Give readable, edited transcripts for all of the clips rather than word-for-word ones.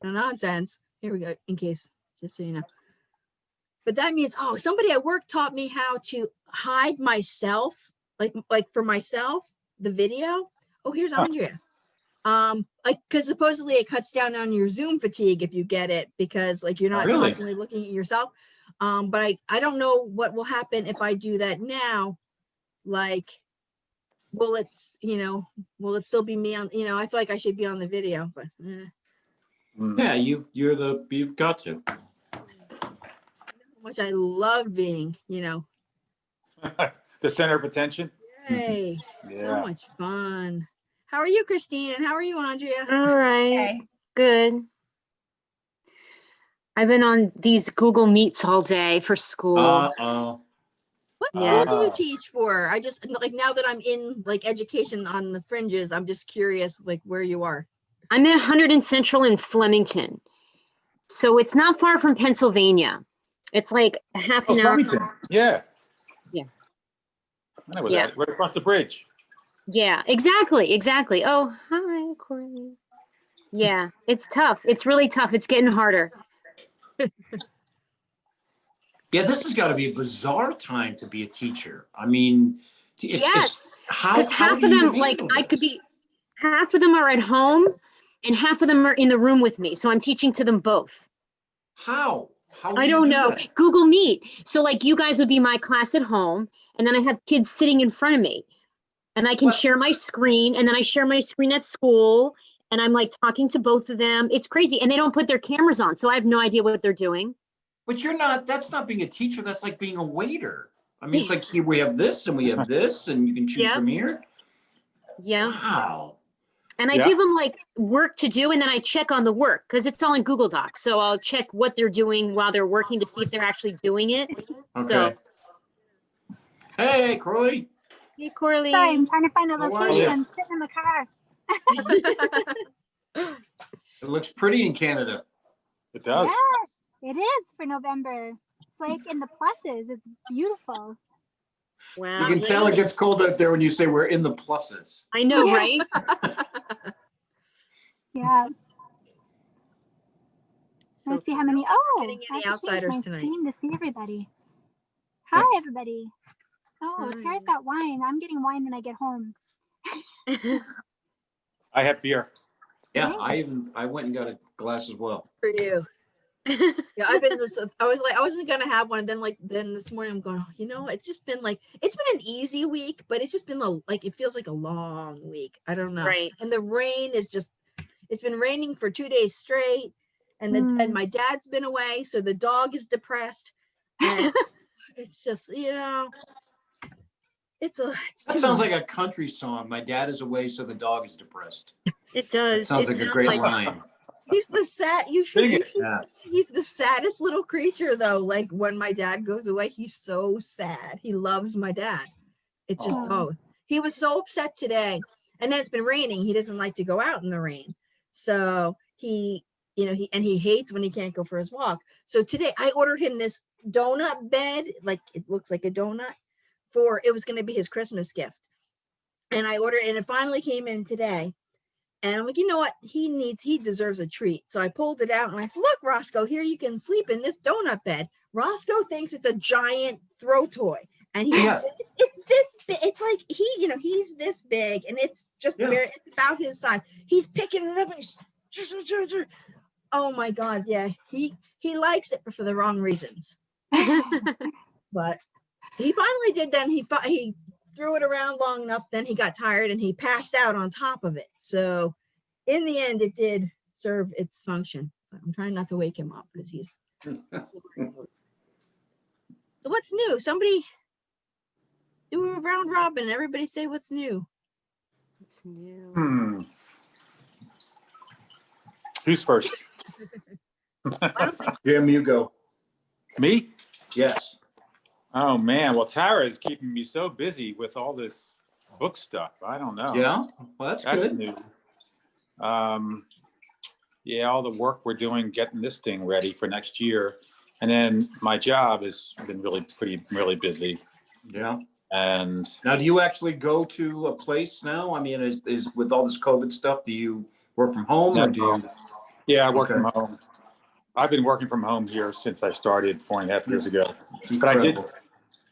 No nonsense. Here we go, in case, just so you know. But that means, oh, somebody at work taught me how to hide myself, like for myself, the video. Oh, here's Andrea. Like, because supposedly it cuts down on your Zoom fatigue if you get it, because like you're not constantly looking at yourself. But I don't know what will happen if I do that now. Like, will it still be me on, I feel like I should be on the video, but yeah, you've got to. Which I love being, The center of attention. Yay. So much fun. How are you, Christine? And how are you, Andrea? All right. Good. I've been on these Google Meets all day for school. What school do you teach for? I just, like, now that I'm in like education on the fringes, I'm just curious, like, where you are. I'm at 100 and Central in Flemington. So it's not far from Pennsylvania. It's like half an hour. Yeah. Yeah. I know where that, right across the bridge. Yeah, exactly. Oh, hi, Courtney. Yeah, it's tough. It's really tough. It's getting harder. Yeah, this has got to be a bizarre time to be a teacher. I mean, yes, because half of them, like, half of them are at home and half of them are in the room with me. So I'm teaching to them both. How I don't know. That? Google Meet. So like you guys would be my class at home, and then I have kids sitting in front of me, and I can share my screen, and then I share my screen at school, and I'm like talking to both of them. It's crazy, and they don't put their cameras on, so I have no idea what they're doing. But that's not being a teacher. That's like being a waiter. I mean, it's like here we have this and we have this, and you can choose from here. Yeah. Wow. And I give them like work to do, and then I check on the work because it's all in Google Docs. So I'll check what they're doing while they're working to see if they're actually doing it. Okay. So, hey, Corley. Hey, Corley. Sorry, I'm trying to find a location. I'm sitting in the car. It looks pretty in Canada. It does. Yeah, it is for November. It's like in the pluses. It's beautiful. Wow. You can tell it gets cold out there when you say we're in the pluses. I know, right? Yeah. So Let's see how many. Oh, getting any outsiders tonight. To see everybody. Hi, everybody. Oh, Tara's got wine. I'm getting wine when I get home. I have beer. Yeah, nice. I went and got a glass as well. For you. Yeah, I wasn't gonna have one. Then this morning I'm going, it's been an easy week, but it's just been like, it feels like a long week. I don't know. Right. And the rain it's been raining for 2 days straight. And and my dad's been away. So the dog is depressed. And it's just, that sounds like a country song. My dad is away, so the dog is depressed. It does. That sounds like a great line. He's the he's the saddest little creature though. Like when my dad goes away, he's so sad. He loves my dad. It's just, he was so upset today. And then it's been raining. He doesn't like to go out in the rain. So he hates when he can't go for his walk. So today I ordered him this donut bed, like it looks like a donut, it was going to be his Christmas gift. And I ordered, and it finally came in today. And I'm like, you know what? He deserves a treat. So I pulled it out and I said, look, Roscoe, here you can sleep in this donut bed. Roscoe thinks it's a giant throw toy. And it's this big. It's like he's this big and it's just it's about his size. He's picking it up and oh my God. Yeah. He likes it, but for the wrong reasons. But he finally did. Then he threw it around long enough, then he got tired and he passed out on top of it. So in the end, it did serve its function. But I'm trying not to wake him up because he's. So what's new? Somebody do a round robin. Everybody say what's new. What's new? Who's first? Jim, you go. Me? Yes. Oh man, well Tara is keeping me so busy with all this book stuff. I don't know. Yeah, well that's good. New. Yeah, all the work we're doing getting this thing ready for next year, and then my job has been really busy. Yeah. And now, do you actually go to a place now? I mean, is with all this COVID stuff, do you work from home or do you? Yeah, I work Okay. from home. I've been working from home here since I started 4.5 years ago. It's But incredible.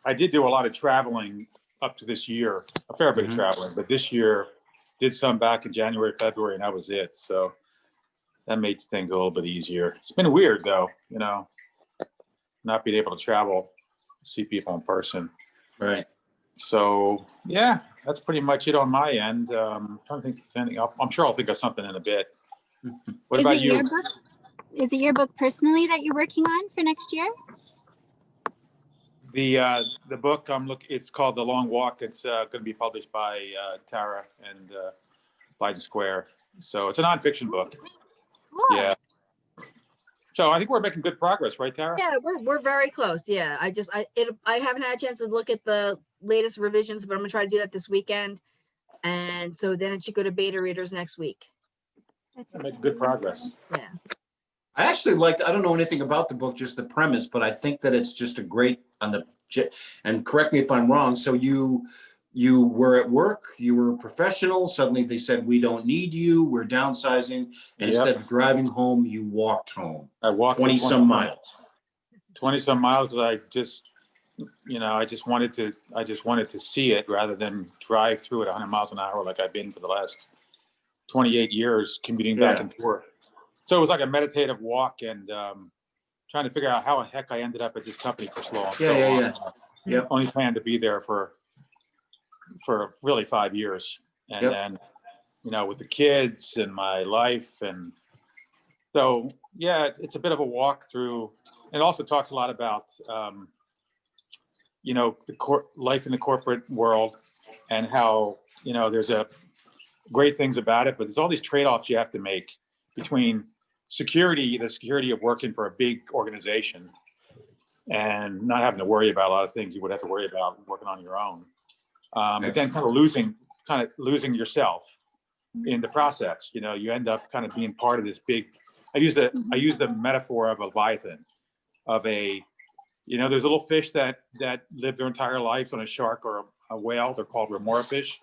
I did do a lot of traveling up to this year, a fair bit of traveling, but this year did some back in January, February, and that was it. So that makes things a little bit easier. It's been weird though, you know, not being able to travel, see people in person. Right. So yeah, that's pretty much it on my end. Trying to think of anything else. I'm sure I'll think of something in a bit. What Is about it you? your book? Is it your book personally that you're working on for next year? The book it's called The Long Walk. It's going to be published by Tara and Blydyn Square. So it's a nonfiction book. Cool. Yeah. So I think we're making good progress, right, Tara? Yeah, we're very close. Yeah, I haven't had a chance to look at the latest revisions, but I'm gonna try to do that this weekend. And so then it should go to beta readers next week. That's We're making good progress. Yeah. I actually liked, I don't know anything about the book, just the premise, but I think that it's just a great and correct me if I'm wrong. So you were at work, you were a professional, suddenly they said, we don't need you, we're downsizing. And instead of driving home, you walked home. I walked 20 some miles. 20 some miles because I just, I just wanted to see it rather than drive through at 100 miles an hour like I've been for the last 28 years commuting back and forth. So it was like a meditative walk and trying to figure out how the heck I ended up at this company for so long. Yeah. Only planned to be there for really 5 years. And then, with the kids and my life. And so, yeah, it's a bit of a walk through. It also talks a lot about, the life in the corporate world and how, there's great things about it, but there's all these trade-offs you have to make between the security of working for a big organization and not having to worry about a lot of things you would have to worry about working on your own. But then kind of losing yourself in the process. You end up kind of being part of this big, I use the metaphor of a leviathan, of there's little fish that live their entire lives on a shark or a whale. They're called remora fish.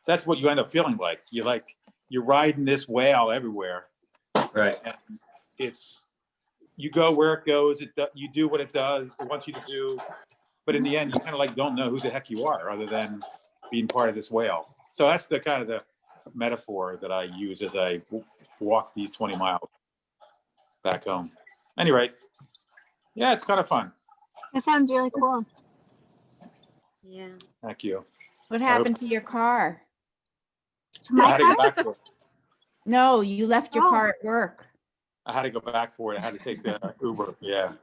That's what you end up feeling like. You're riding this whale everywhere. Right. And you go where it goes. You do what it wants you to do. But in the end, you kind of don't know who the heck you are other than being part of this whale. So that's the kind of the metaphor that I use as I walk these 20 miles back home. Anyway, yeah, it's kind of fun. That sounds really cool. Yeah. Thank you. What happened to your car? I had to go back for it. No, you left your Oh. car at work. I had to go back for it. I had to take the Uber. Yeah.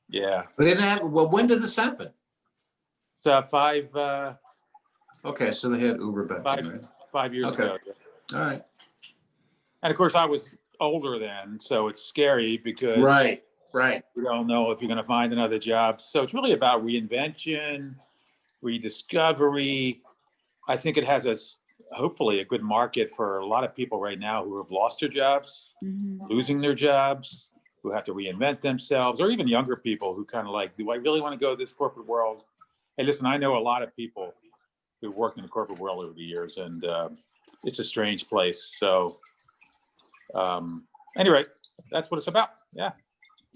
Yeah. But they didn't have, well, when did this happen? So 5 Okay, so they had Uber back then, right? 5 years Okay. ago. Yeah. All right. And of course, I was older then, so it's scary because Right. you don't know if you're going to find another job. So it's really about reinvention, rediscovery. I think it has hopefully a good market for a lot of people right now who have lost their jobs, losing their jobs, who have to reinvent themselves, or even younger people who kind of do I really want to go to this corporate world? Hey, listen, I know a lot of people who worked in the corporate world over the years, and it's a strange place. So anyway, that's what it's about. Yeah.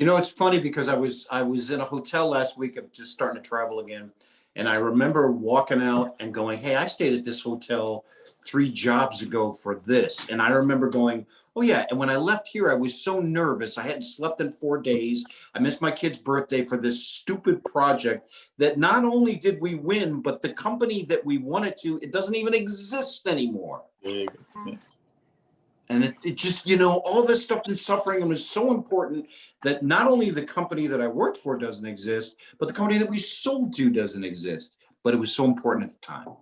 It's funny because I was in a hotel last week. I'm just starting to travel again. And I remember walking out and going, hey, I stayed at this hotel 3 jobs ago for this. And I remember going, oh yeah. And when I left here, I was so nervous. I hadn't slept in 4 days. I missed my kid's birthday for this stupid project that not only did we win, but the company that we wanted to, it doesn't even exist anymore. And it just, all this stuff and suffering was so important that not only the company that I worked for doesn't exist, but the company that we sold to doesn't exist. But it was so important at the time.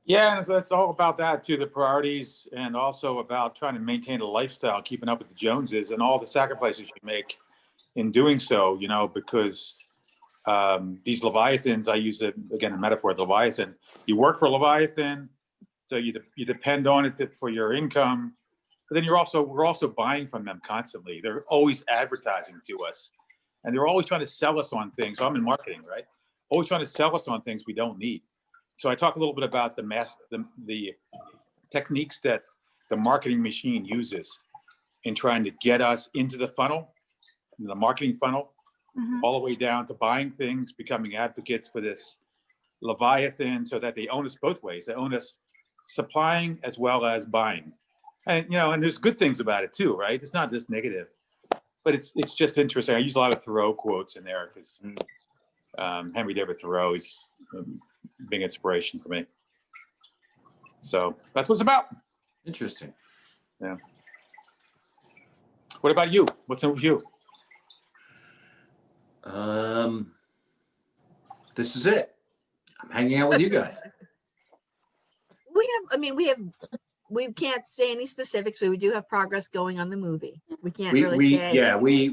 Yeah, and so it's all about that too, the priorities, and also about trying to maintain a lifestyle, keeping up with the Joneses and all the sacrifices you make in doing so, because these Leviathans, I use the metaphor of the Leviathan. You work for Leviathan, so you depend on it for your income, but then we're also buying from them constantly. They're always advertising to us, and they're always trying to sell us on things. I'm in marketing, right? Always trying to sell us on things we don't need. So I talk a little bit about the techniques that the marketing machine uses in trying to get us into the funnel, the marketing funnel, Mhm. all the way down to buying things, becoming advocates for this Leviathan, so that they own us both ways. They own us supplying as well as buying. And, and there's good things about it too, right? It's not just negative, but it's just interesting. I use a lot of Thoreau quotes in there because Henry David Thoreau is a big inspiration for me. So that's what it's about. Interesting. Yeah. What about you? What's up with you? This is it. I'm hanging out with you guys. We can't say any specifics, but we do have progress going on the movie. We can't We really say. we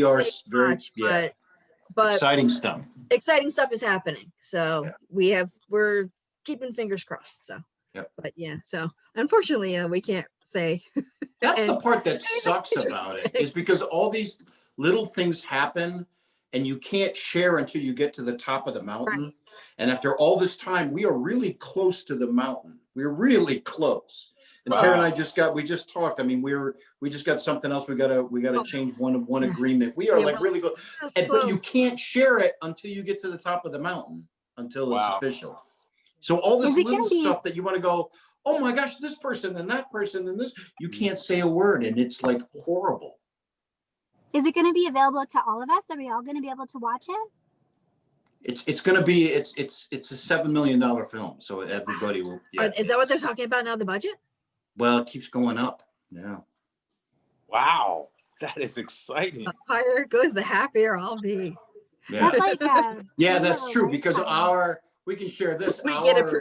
are say very much, but exciting stuff. exciting stuff is happening. So Yeah. we're keeping fingers crossed. So, Yep. but yeah, so unfortunately, we can't say. That's the And- part that sucks about it, is because all these little things happen and you can't share until you get to the top of the mountain. Right. And after all this time, we are really close to the mountain. We're really close. And Wow. Tara and I we just talked. I mean, we just got something else. We gotta change one agreement. We are like really close. But you can't share it until you get to the top of the mountain, until it's Wow. official. So all this Is it gonna little be- stuff that you want to go, oh my gosh, this person and that person and this, you can't say a word, and it's like horrible. Is it going to be available to all of us? Are we all going to be able to watch it? It's gonna be it's a $7 million film, so everybody will. Yeah. Is that what they're talking about now? The budget? Well, it keeps going up. Yeah. Wow, that is exciting. The higher it goes, the happier I'll be. Yeah. That's like Yeah, dream that's of a true, because lifetime. we can share this. We get a Our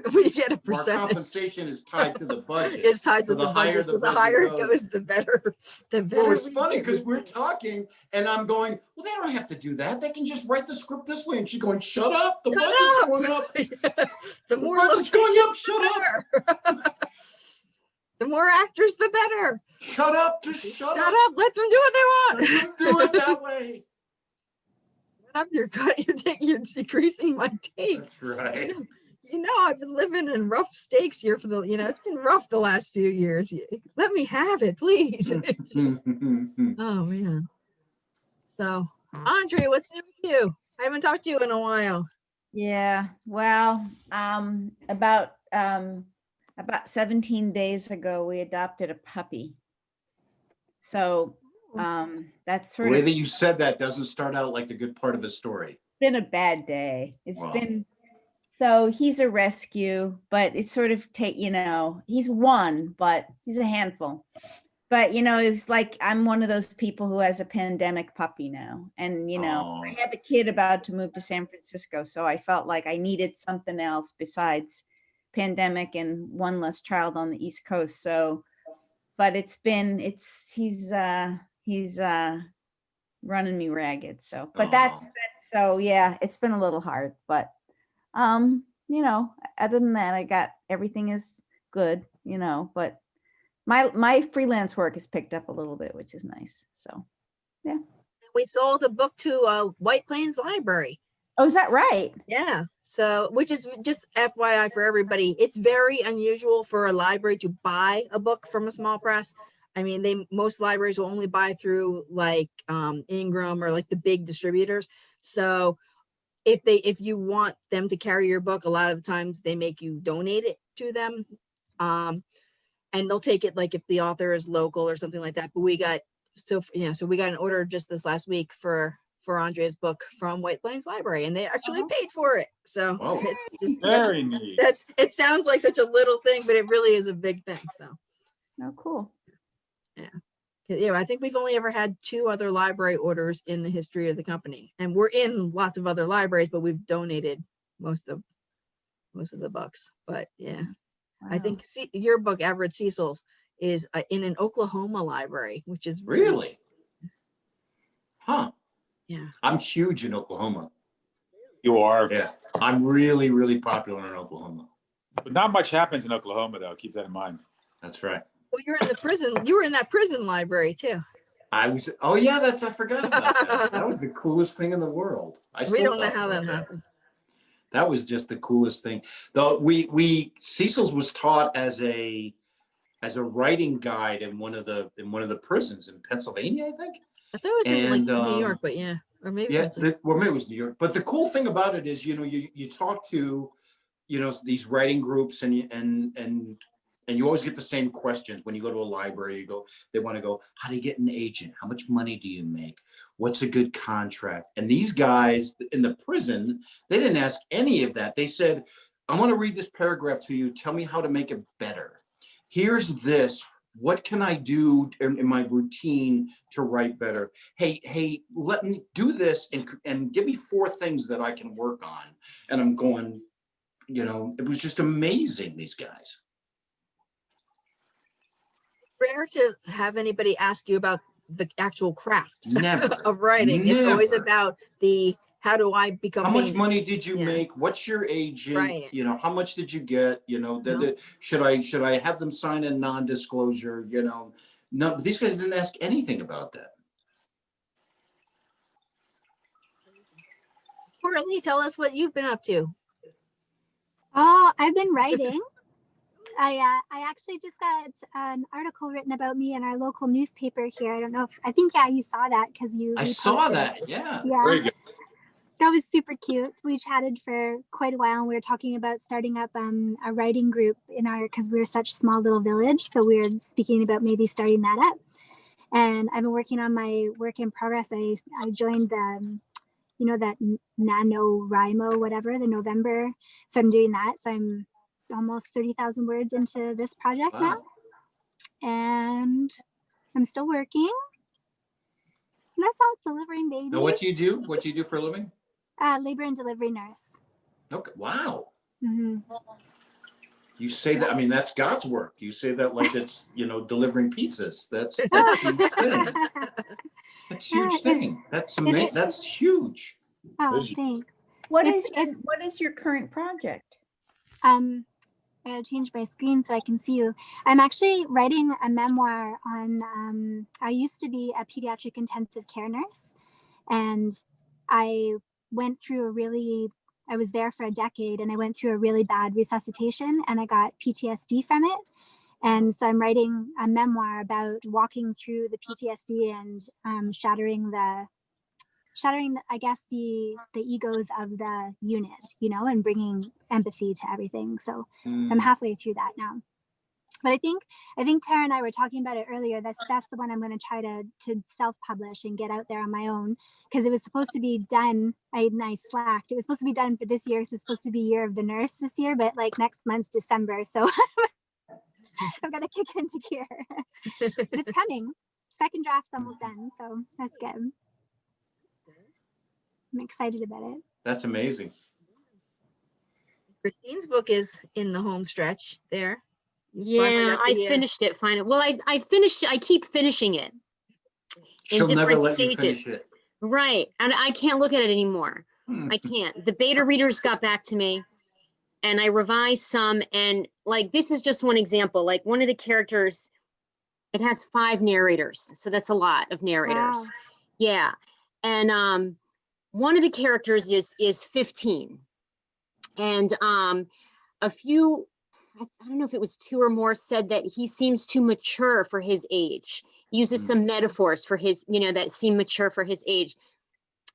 percentage. compensation is tied to the budget. It's tied So to the higher budget. So the budget higher it goes, the better. The better. Well, it's we funny get. because we're talking and I'm going, well, they don't have to do that. They can just write the script this way. And she's going, shut up. The Shut budget's up. going up. The more budget's going up. locations, Shut the up. better. The more actors, the better. Shut up. Just shut Shut up. up. Let them do what they want. Just do it that way. Shut up. You're decreasing my take. That's right. I've been living in rough stakes here for it's been rough the last few years. Let me have it, please. Oh man. So, Andre, what's new with you? I haven't talked to you in a while. Yeah, well, about 17 days ago, we adopted a puppy. So that's The sort way of that you said that doesn't start out like the good part of a story. been a bad day. It's Wow. been, so he's a rescue, but it's sort of he's one, but he's a handful. But it's like I'm one of those people who has a pandemic puppy now. And Aw. I have a kid about to move to San Francisco, so I felt like I needed something else besides pandemic and one less child on the East Coast. So, but he's running me ragged. So, but that's so yeah, it's been a little hard, but other than that, everything is good, but my freelance work has picked up a little bit, which is nice. So, yeah. We sold a book to White Plains Library. Oh, is that right? Yeah. So, which is just FYI for everybody, it's very unusual for a library to buy a book from a small press. I mean, most libraries will only buy through like Ingram or like the big distributors. So if you want them to carry your book, a lot of the times they make you donate it to them. And they'll take it like if the author is local or something like that. But we got so we got an order just this last week for Andrea's book from White Plains Library, and they actually paid for it. So Wow. it's just Very neat. it sounds like such a little thing, but it really is a big thing. So Oh, cool. I think we've only ever had 2 other library orders in the history of the company, and we're in lots of other libraries, but we've donated most of the books. But yeah, I Wow. think your book, Average Cecil's, is in an Oklahoma library, which is Really? Huh. Yeah. I'm huge in Oklahoma. You are, Yeah. I'm really, really popular in Oklahoma. but not much happens in Oklahoma, though. Keep that in mind. That's right. Well, you're in the prison. You were in that prison library too. Oh yeah, I forgot about that. That was the coolest thing in the world. We don't know talk how about that happened. That was just the coolest thing. Though Cecil's was taught as a as a writing guide in one of the prisons in Pennsylvania, I think. I thought it was in like And, New York, but yeah, or maybe Yeah, Pennsylvania. well, maybe it was New York. But the cool thing about it is, you talk to, these writing groups, and you always get the same questions when you go to a library. They want to go, how do you get an agent? How much money do you make? What's a good contract? And these guys in the prison, they didn't ask any of that. They said, I want to read this paragraph to you. Tell me how to make it better. Here's this. What can I do in my routine to write better? Hey, let me do this and give me 4 things that I can work on. And I'm going, it was just amazing, these guys. Rare to have anybody ask you about the actual craft Never. of writing. It's always Never. about how do I become How much famous? money did you Yeah. make? What's your agent? Right. How much did you get? Should I have them sign a non-disclosure? No, these guys didn't ask anything about that. Courtney, tell us what you've been up to. Oh, I've been writing. I actually just got an article written about me in our local newspaper here. I don't know I think you saw that because I reposted saw it. that. Yeah. Very good. That was super cute. We chatted for quite a while, and we were talking about starting up a writing group because we're such a small little village. So we were speaking about maybe starting that up. And I've been working on my work in progress. I joined the that NaNoWriMo, whatever, the November. So I'm doing that. So I'm almost 30,000 words into this project now. And I'm still working. That's all, delivering babies. Now, what do you do? What do you do for a living? Labor and delivery nurse. Okay. Wow. Mm-hmm. You say that, I mean, that's God's work. You say that like it's, delivering pizzas. That's huge thing. That's a huge thing. That's amazing. That's huge. Oh, thanks. What is your current project? I gotta change my screen so I can see you. I'm actually writing a memoir on, I used to be a pediatric intensive care nurse, and I was there for a decade, and I went through a really bad resuscitation, and I got PTSD from it. And so I'm writing a memoir about walking through the PTSD and shattering, I guess, the egos of the unit, and bringing empathy to everything. So I'm halfway through that now. But I think Tara and I were talking about it earlier. That's the one I'm going to try to self-publish and get out there on my own, because it was supposed to be done. I slacked. It was supposed to be done for this year. So it's supposed to be Year of the Nurse this year, but like next month's December. So I've got to kick it into gear. But it's coming. Second draft's almost done, so that's good. I'm excited about it. That's amazing. Christine's book is in the home stretch there. Yeah, I finished it finally. Well, I finished it. I keep finishing it She'll in never different let stages. you finish it. Right. And I can't look at it anymore. I can't. The beta readers got back to me, and I revised some. And like, this is just one example. Like, one of the characters, it has 5 narrators. So that's a lot of narrators. Wow. Yeah. And one of the characters is 15. And a few, I don't know if it was 2 or more, said that he seems too mature for his age. He uses some metaphors for his, that seem mature for his age.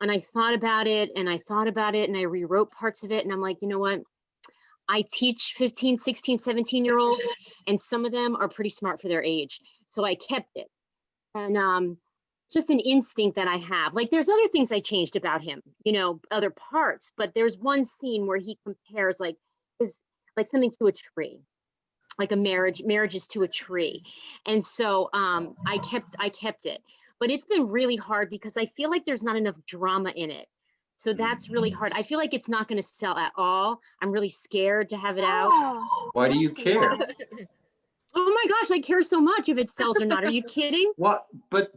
And I thought about it, and I rewrote parts of it. And I'm like, you know what? I teach 15, 16, 17-year-olds, and some of them are pretty smart for their age. So I kept it. And just an instinct that I have. Like, there's other things I changed about him, other parts, but there's one scene where he compares like something to a tree, like a marriage is to a tree. And so I kept it, but it's been really hard because I feel like there's not enough drama in it. So that's really hard. I feel like it's not going to sell at all. I'm really scared to have it out. Oh, Why do you care? Oh my gosh, I care so much if it sells or not. Are you kidding? What? But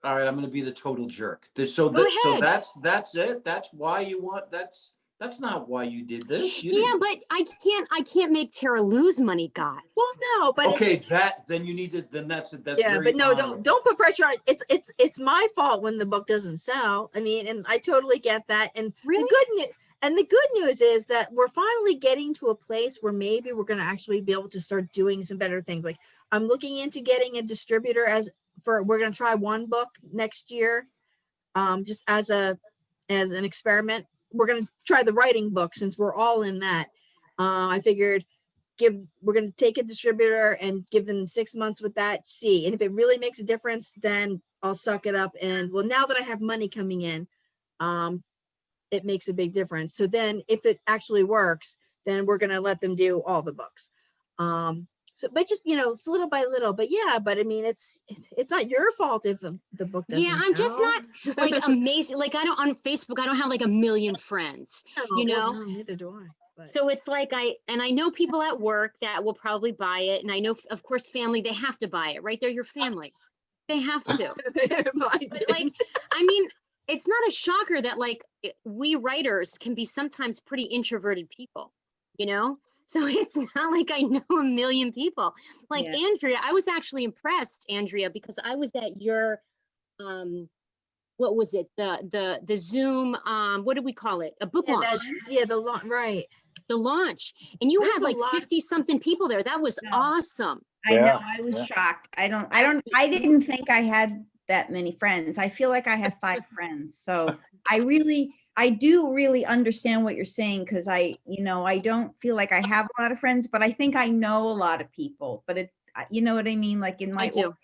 all right, I'm going to be the total jerk. So Go so ahead. that's it. That's why you want. That's not why you did this. You Yeah, didn't- but I can't make Tara lose money, guys. Well, no, but okay, then you need to. Then that's yeah, very but no, honorable. don't put pressure on. It's my fault when the book doesn't sell. I mean, and I totally get that. And Really? the good news, And the good news is that we're finally getting to a place where maybe we're going to actually be able to start doing some better things. Like I'm looking into getting a distributor we're going to try one book next year. Just as an experiment. We're going to try the writing book since we're all in that. I figured we're going to take a distributor and give them 6 months with that, see. And if it really makes a difference, then I'll suck it up. And well, now that I have money coming in, it makes a big difference. So then if it actually works, then we're going to let them do all the books. So, but just, it's little by little, but yeah, but I mean, it's not your fault if the book doesn't Yeah, I'm just sell. not like amazing. Like on Facebook, I don't have like a million friends, you know? No, neither do I. But. So it's like I know people at work that will probably buy it. And I know, of course, family, they have to buy it, right? They're your family. They have to. But like, I mean, it's not a shocker that like we writers can be sometimes pretty introverted people, you know? So it's not like I know a million people. Like Yeah. Andrea, I was actually impressed, Andrea, because I was at your, what was it? The Zoom, what do we call it? A book launch. Right. The launch. And you There's had a like lot. 50 something people there. That was Yeah. awesome. I know, Yeah, I was yeah. shocked. I didn't think I had that many friends. I feel like I have 5 friends. So I do really understand what you're saying, because I don't feel like I have a lot of friends, but I think I know a lot of people. But you know what I mean? Like in my I do. org,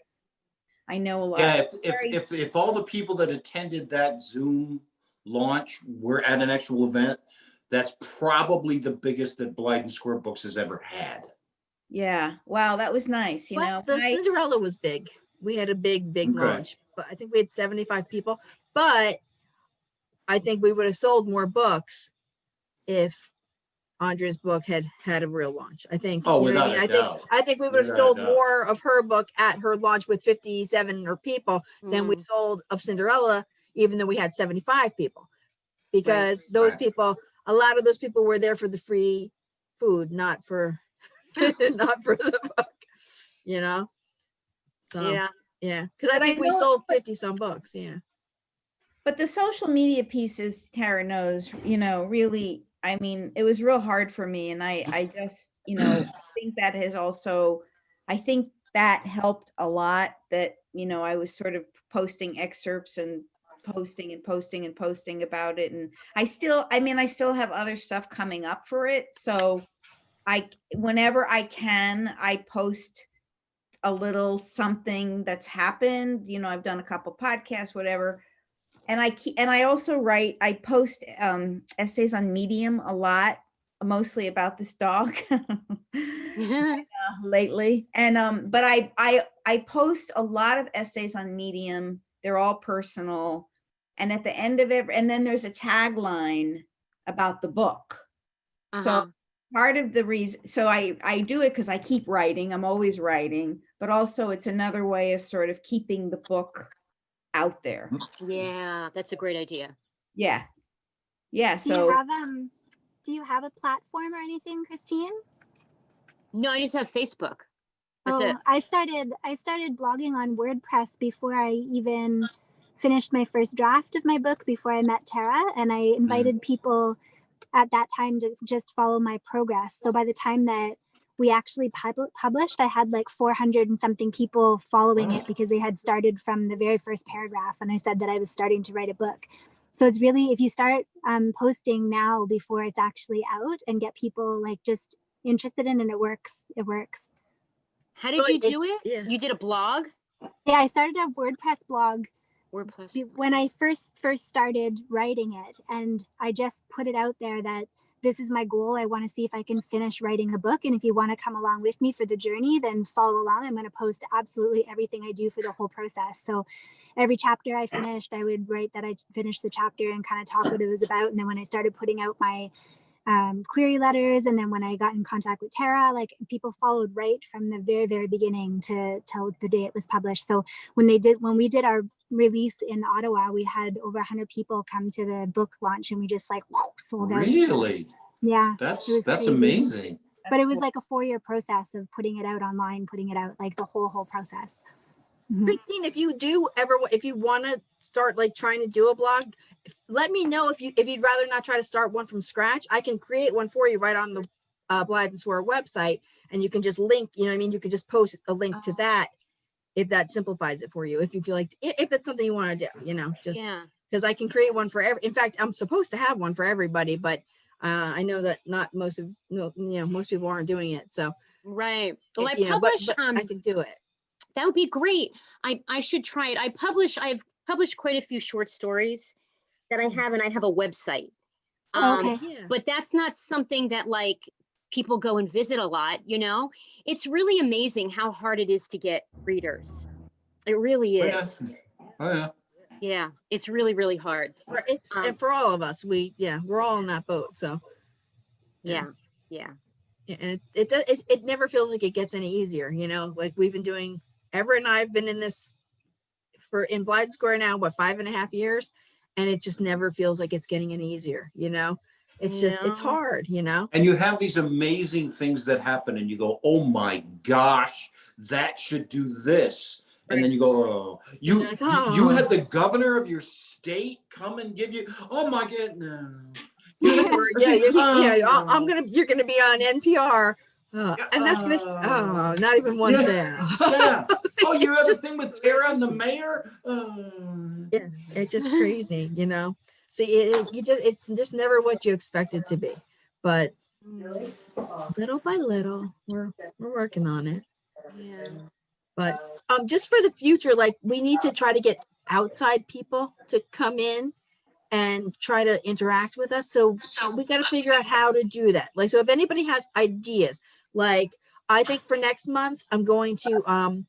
I know a lot. Yeah, Very- if all the people that attended that Zoom launch were at an actual event, that's probably the biggest that Blydyn Square Books has ever had. Yeah. Wow, that was nice. You know, The Cinderella was big. We had a big launch, but I think we had 75 people. But I think we would have sold more books if Andrea's book had a real launch. I think. Oh, you know what without a I doubt. I think we would have Without a sold doubt. more of her book at her launch with 57 or people than we Mm. sold of Cinderella, even though we had 75 people. Because those Right. people, a lot of those people were there for the free food, not for not for the book, you know? So Yeah. because I But I think we know- sold 50 some books. Yeah. But the social media pieces, Tara knows, really, I mean, it was real hard for me. And I just, think that has also, I think that helped a lot, that, I was sort of posting excerpts and posting about it. And I still have other stuff coming up for it. So whenever I can, I post a little something that's happened. I've done a couple podcasts, whatever. And I also I post essays on Medium a lot, mostly about this dog lately. And but I post a lot of essays on Medium. They're all personal. And at the end of it, and then there's a tagline about the book. So part of the reason, so I do it because I keep writing. I'm always writing, but also it's another way of sort of keeping the book out there. Yeah, that's a great idea. Yeah. Do So you have a platform or anything, Christine? No, I just have Facebook. That's it. I started blogging on WordPress before I even finished my first draft of my book, before I met Tara, and I invited people at that time to just follow my progress. So by the time that we actually published, I had like 400 and something people following it, because they had started from the very first paragraph, and I said that I was starting to write a book. So it's really, if you start posting now before it's actually out and get people like just interested in it, it works. How did you do it? Yeah. You did a blog? Yeah, I started a WordPress blog WordPress. when I first started writing it, and I just put it out there that this is my goal. I want to see if I can finish writing a book, and if you want to come along with me for the journey, then follow along. I'm going to post absolutely everything I do for the whole process. So every chapter I finished, I would write that I finished the chapter and kind of talk what it was about. And then when I started putting out my query letters, and then when I got in contact with Tara, like people followed right from the very, very beginning to till the day it was published. So when we did our release in Ottawa, we had over 100 people come to the book launch, and we just like sold out. Really? Yeah. That's crazy. amazing. But it was like a 4-year process of putting it out online, putting it out, like the whole process. Christine, if you do ever, if you want to start like trying to do a blog, let me know if you'd rather not try to start one from scratch. I can create one for you right on the Blydyn website, and you can just link, you know what I mean? You can just post a link to that if that simplifies it for you. If you feel like, if that's something you want to do, you know, just because I can create one for in fact, I'm supposed to have one for everybody, but I know that not most of, most people aren't doing it. So, right. Well, I publish, but I can do it. That would be great. I should try it. I've published quite a few short stories that I have, and I have a website. Okay. But that's not something that like people go and visit a lot, you know? It's really amazing how hard it is to get readers. It really is. Oh yeah. Yeah, it's really, really hard. It's and for all of us, we're all in that boat. So yeah. And it never feels like it gets any easier, you know, like we've been doing, Everett and I've been in this in Blydyn Square now, what, 5.5 years, and it just never feels like it's getting any easier, you know. It's just, it's hard, you know. And you have these amazing things that happen and you go, oh my gosh, that should do this. And then you go, oh, you had the governor of your state come and give you, oh my God, no. You're gonna be on NPR, and that's gonna not even one sale. Oh, you have a thing with Tara and the mayor. Yeah, it's just crazy, you know. See, it's just never what you expect it to be, but little by little, we're working on it. Yeah. But just for the future, like we need to try to get outside people to come in and try to interact with us. So we got to figure out how to do that. Like, so if anybody has ideas, like I think for next month, I'm going to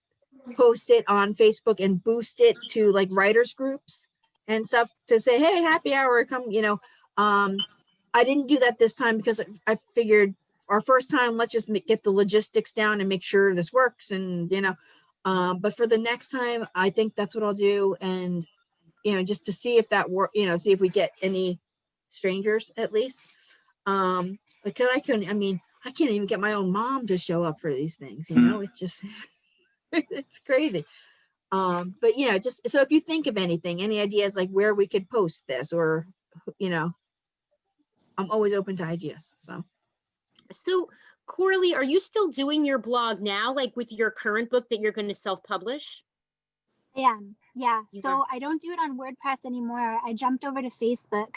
post it on Facebook and boost it to like writers groups and stuff to say, hey, happy hour, come, you know. I didn't do that this time because I figured our first time, let's just get the logistics down and make sure this works. And, you know, but for the next time, I think that's what I'll do. And, you know, just to see if that work, you know, see if we get any strangers at least. Because I can't even get my own mom to show up for these things, you know, it's just, it's crazy. But, you know, just, so if you think of anything, any ideas like where we could post this or, you know, I'm always open to ideas. So Coralie, are you still doing your blog now, like with your current book that you're going to self-publish? I am, yeah. So I don't do it on WordPress anymore. I jumped over to Facebook.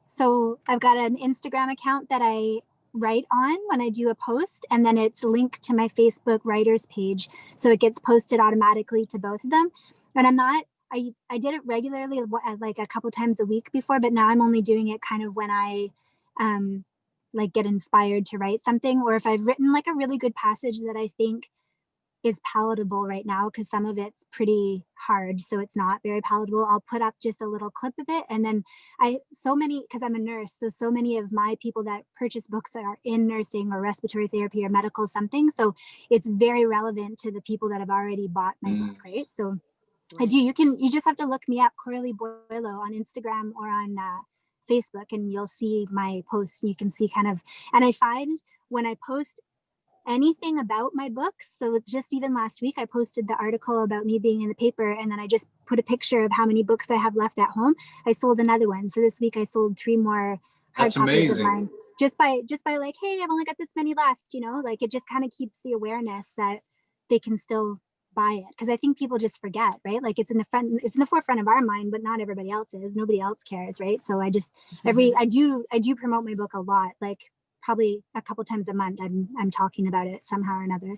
So I've got an Instagram account that I write on when I do a post, and then it's linked to my Facebook writers page. So it gets posted automatically to both of them. And I did it regularly, like a couple times a week before, but now I'm only doing it kind of when I like get inspired to write something, or if I've written like a really good passage that I think is palatable right now, because some of it's pretty hard, so it's not very palatable, I'll put up just a little clip of it. And then because I'm a nurse, so many of my people that purchase books are in nursing or respiratory therapy or medical something, so it's very relevant to the people that have already bought my book, right? So I do, you just have to look me up, Coralie Boileau, on Instagram or on Facebook, and you'll see my posts. You can see kind of, and I find when I post anything about my books, so just even last week I posted the article about me being in the paper, and then I just put a picture of how many books I have left at home. I sold another one, so this week I sold 3 more hard copies of mine, just by like, hey, I've only got this many left, you know, like it just kind of keeps the awareness that they can still buy it, because I think people just forget, right? Like it's in the forefront of our mind, but not everybody else's. Nobody else cares, right? So I just I do promote my book a lot, like probably a couple times a month. I'm talking about it somehow or another.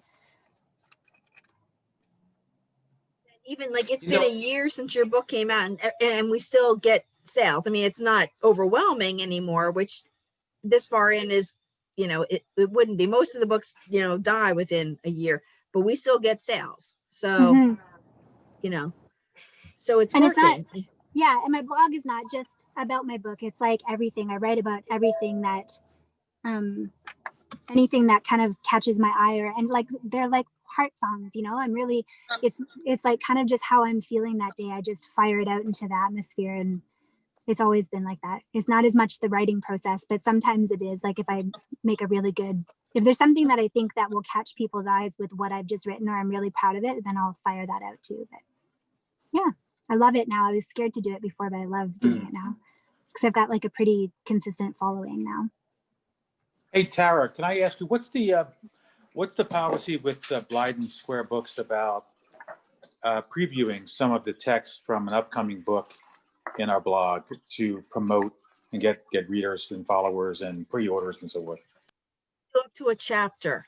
Even like it's been a year since your book came out, and we still get sales. I mean, it's not overwhelming anymore, which this far in is, you know, it wouldn't be. Most of the books, you know, die within a year, but we still get sales. So, you know, so it's working. It's not, yeah. And my blog is not just about my book. It's like everything. I write about everything that, anything that kind of catches my eye, and like, they're like heart songs, you know, I'm really, it's like kind of just how I'm feeling that day. I just fire it out into the atmosphere, and it's always been like that. It's not as much the writing process, but sometimes it is. Like if I make a really good if there's something that I think that will catch people's eyes with what I've just written, or I'm really proud of it, then I'll fire that out too. But yeah, I love it now. I was scared to do it before, but I love doing it now because I've got like a pretty consistent following now. Hey, Tara, can I ask you, what's the policy with Blydyn Square Books about previewing some of the text from an upcoming book in our blog to promote and get readers and followers and pre-orders and so forth? Go up to a chapter,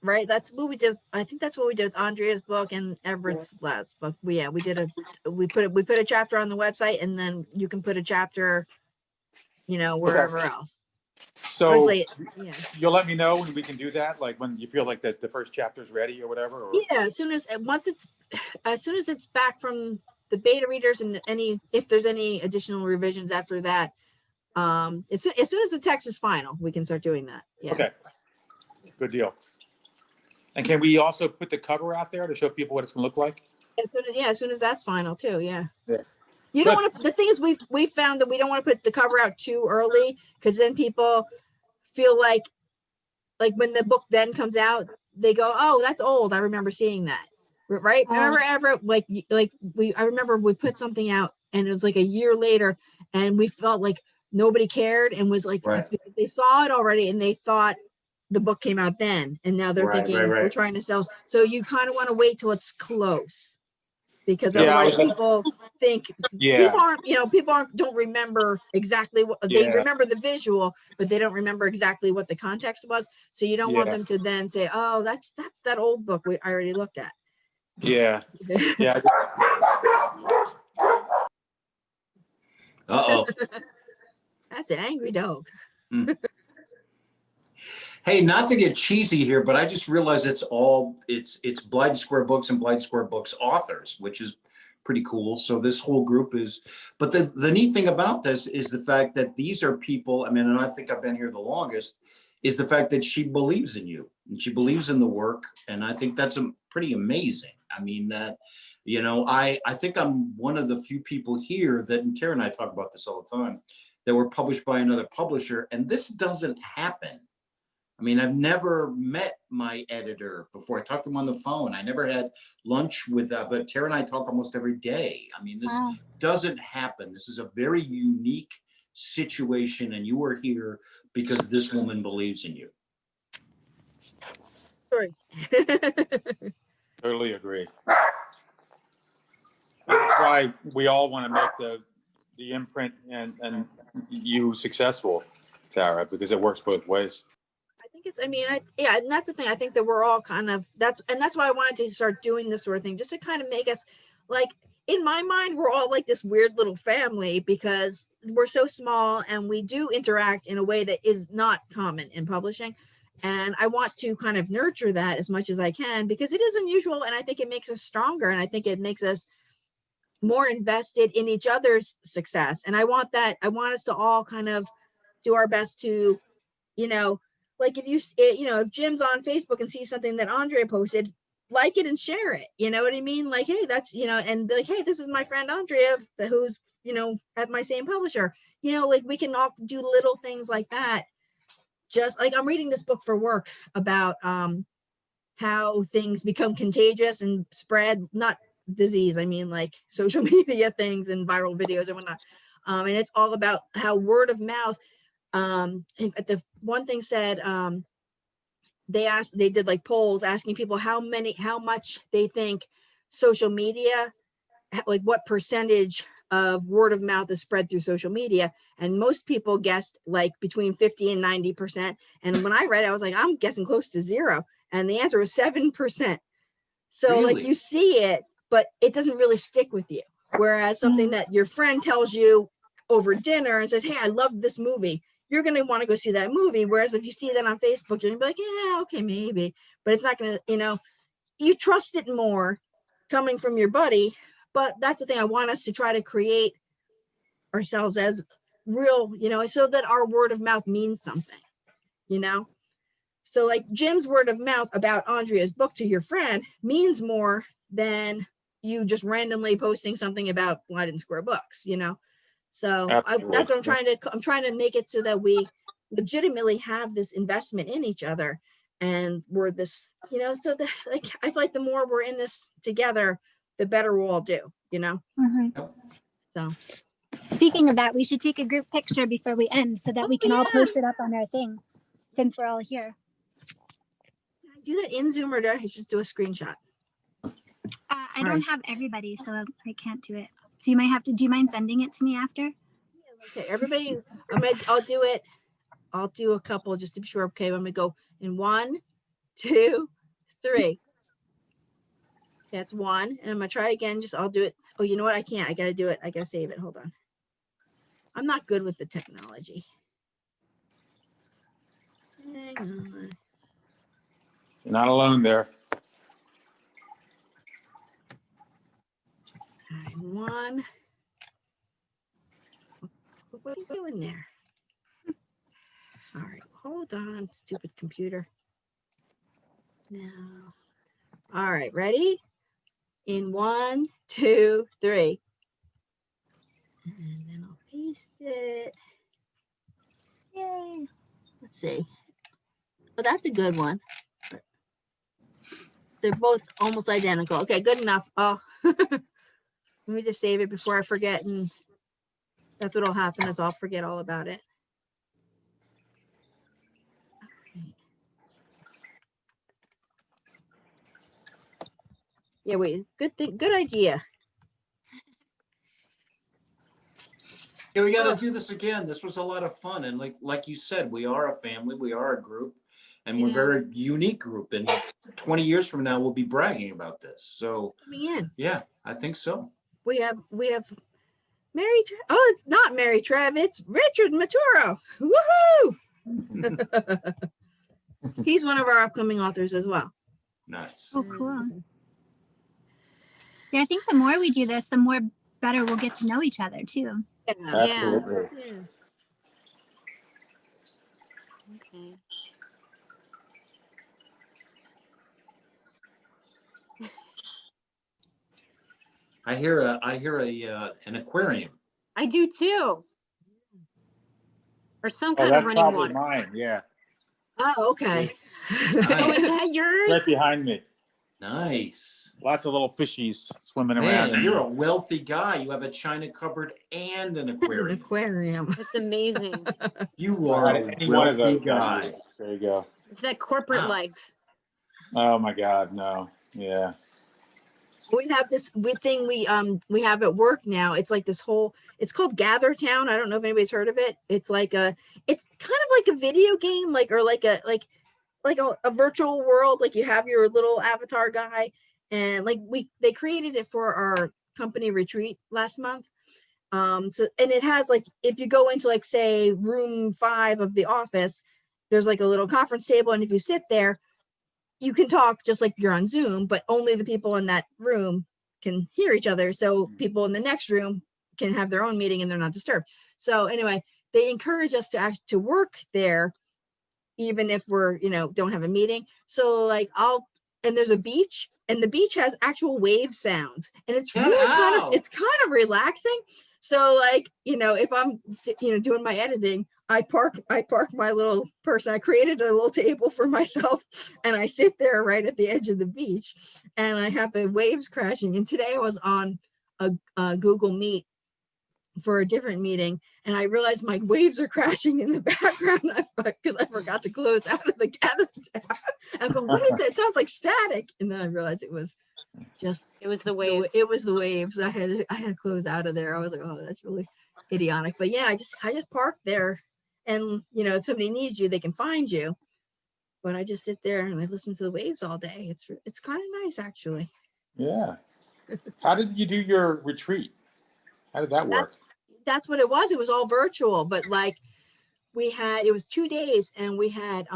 right? That's what we did. I think that's what we did with Andrea's book and Everett's last book. We put a chapter on the website, and then you can put a chapter, wherever else. So Obviously, yeah. you'll let me know when we can do that, like when you feel like that the first chapter is ready or whatever? Or? Yeah, as soon as it's back from the beta readers, and if there's any additional revisions after that, as soon as the text is final, we can start doing that. Yeah. Okay, good deal. And can we also put the cover out there to show people what it's gonna look like? As soon as that's final too. Yeah. Yeah. You don't want to. The thing is, we found that we don't want to put the cover out too early, because then people feel like when the book then comes out, they go, "Oh, that's old. I remember seeing that." Right? Remember ever I remember we put something out, and it was like a year later, and we felt like nobody cared, and was like, Right. That's because they saw it already, and they thought the book came out then, and now they're thinking we're trying to sell. So you kind of want to wait till it's close, because otherwise people think people don't remember exactly what they remember the visual, but they don't remember exactly what the context was. So you don't want them to then say, "Oh, that's that old book I already looked at." Yeah. Yeah. Uh-oh. That's an angry dog. Hey, not to get cheesy here, but I just realized it's Blydyn Square Books and Blydyn Square Books authors, which is pretty cool. So this whole group is, but the neat thing about this is the fact that these are people, I mean, and I think I've been here the longest, is the fact that she believes in you and she believes in the work. And I think that's pretty amazing. I mean, that, I think I'm one of the few people here that, and Tara and I talk about this all the time, that were published by another publisher. And this doesn't happen. I mean, I've never met my editor before. I talked to him on the phone. I never had lunch with, but Tara and I talk almost every day. I mean, this doesn't happen. This is a very unique situation, and you are here because this woman believes in you. Sorry. Totally agree. That's why we all want to make the imprint and you successful, Tara, because it works both ways. And that's the thing. I think that we're all kind of, that's why I wanted to start doing this sort of thing, just to kind of make us, like, in my mind, we're all like this weird little family, because we're so small and we do interact in a way that is not common in publishing. And I want to kind of nurture that as much as I can, because it is unusual, and I think it makes us stronger, and I think it makes us more invested in each other's success. And I want us to all kind of do our best to, like, if Jim's on Facebook and sees something that Andrea posted, like it and share it. You know what I mean? Like, hey, that's, and be like, hey, this is my friend Andrea, who's, at my same publisher. Like, we can all do little things like that. Just like, I'm reading this book for work about how things become contagious and spread, not disease, I mean like social media things and viral videos and whatnot. And it's all about how word of mouth. And the one thing said, they did like polls asking people how much they think social media, like what percentage of word of mouth is spread through social media. And most people guessed like between 50 and 90%. And when I read it, I was like, I'm guessing close to 0. And the answer was 7%. So Really? like, you see it, but it doesn't really stick with you. Whereas something that your friend tells you over dinner and says, hey, I love this movie, you're going to want to go see that movie. Whereas if you see that on Facebook, you're going to be like, yeah, okay, maybe, but it's not going to, you trust it more coming from your buddy. But that's the thing. I want us to try to create ourselves as real, so that our word of mouth means something, So like Jim's word of mouth about Andrea's book to your friend means more than you just randomly posting something about Blydyn Square Books, So that's what I'm trying to make it so that we legitimately have this investment in each other, and we're this, you know, so the, like, I feel like the more we're in this together, the better we'll all do, you know? Mhm. So. Speaking of that, we should take a group picture before we end so that we can all post it up on our thing since we're all here. Do that in Zoom, or do I just do a screenshot? I don't have everybody, so I can't do it. So you might have to, do you mind sending it to me after? Okay, everybody, I'll do it. I'll do a couple just to be sure. Okay, I'm gonna go in 1, 2, 3. That's 1, and I'm gonna try again. Just I'll do it. Oh, you know what? I can't. I gotta do it. I gotta save it. Hold on. I'm not good with the technology. Hang on. You're not alone there. All right, 1. What are you doing there? All right, hold on, stupid computer. Now, all right, ready? In 1, 2, 3. And then I'll paste it. Yay. Let's see. Oh, that's a good one. They're both almost identical. Okay, good enough. Oh, let me just save it before I forget. And that's what'll happen is I'll forget all about it. Yeah, wait, good thing, good idea. Yeah, we got to do this again. This was a lot of fun, and like you said, we are a family, we are a group, and we're a very unique group. And 20 years from now, we'll be bragging about this. So, Coming in. yeah, I think so. We have Mary. Oh, it's not Mary Trev. It's Richard Maturo. Woohoo! He's one of our upcoming authors as well. Nice. Oh, cool. Yeah, I think the more we do this, the more better we'll get to know each other too. Yeah. Absolutely. Yeah. Okay. I hear an aquarium. I do too. Or some Oh, kind of that's running probably water. mine. Yeah, Oh, okay. Oh, is that yours? right behind me. Nice. Lots of little fishies swimming around. Man, you're a wealthy guy. You have a china cupboard and an An aquarium. aquarium. That's amazing. You are a Any one of wealthy those, guy. there you go. It's that corporate Wow. life. Oh my God, no. Yeah. We have this thing we have at work now. It's like this whole, it's called Gather Town. I don't know if anybody's heard of it. It's like it's kind of like a video game, like, or like a virtual world. Like you have your little avatar guy, and like they created it for our company retreat last month. So, and it has like, if you go into like, say, room 5 of the office, there's like a little conference table, and if you sit there, you can talk just like you're on Zoom, but only the people in that room can hear each other. So people in the next room can have their own meeting and they're not disturbed. So anyway, they encourage us to work there, even if we're, don't have a meeting. So like and there's a beach, and the beach has actual wave sounds, and it's really kind of relaxing. So like, if I'm, doing my editing, I park my little person. I created a little table for myself, and I sit there right at the edge of the beach, and I have the waves crashing. And today I was on a Google Meet for a different meeting, and I realized my waves are crashing in the background because I forgot to close out of the Gather tab. I'm going, what is that? It sounds like static. And then I realized it was the waves. It was the waves. I had to close out of there. I was like, oh, that's really idiotic. But yeah, I just parked there, and if somebody needs you, they can find you. But I just sit there and I listen to the waves all day. It's kind of nice, actually. Yeah. How did you do your retreat? How did that work? That's what it was. It was all virtual, but like it was 2 days, and we had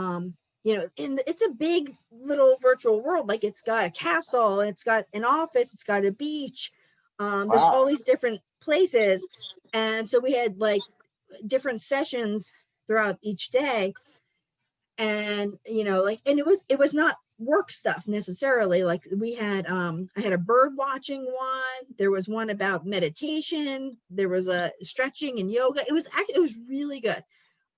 it's a big little virtual world. Like it's got a castle, and it's got an office, it's got a beach. There's all these different places, and so we had like different sessions throughout each day, and and it was not work stuff necessarily. Like we had I had a bird watching one, there was one about meditation, there was a stretching and yoga. It was really good.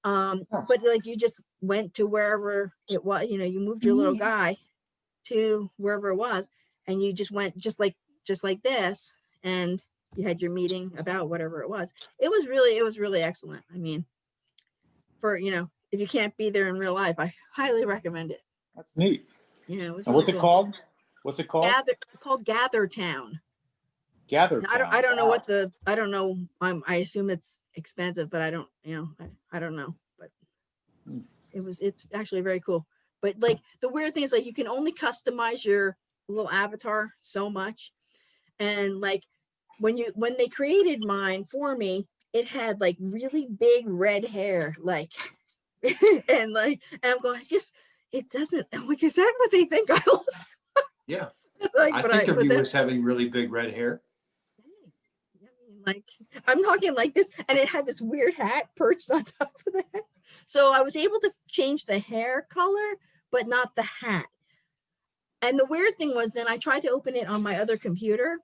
But like you just went to wherever it was, you know, you moved your little guy to wherever it was, and you just went just like this, and you had your meeting about whatever it was. It was really excellent. I mean, for, you know, if you can't be there in real life, I highly recommend it. That's neat. You know, it was And really what's it cool. called? What's it called? Called Gather Town. Gather Now, Town. I don't know Wow. what the, I don't know. I assume it's expensive, but I don't, you know, I don't know, but it's actually very cool. But like the weird thing is like you can only customize your little avatar so much. And like when they created mine for me, it had like really big red hair, like, and I'm going, it doesn't, I'm like, is that what they think I look? Yeah. It's like, I but think of but you that- as having really big red hair. I mean, like I'm talking like this, and it had this weird hat perched on top of the head. So I was able to change the hair color, but not the hat. And the weird thing was then I tried to open it on my other computer,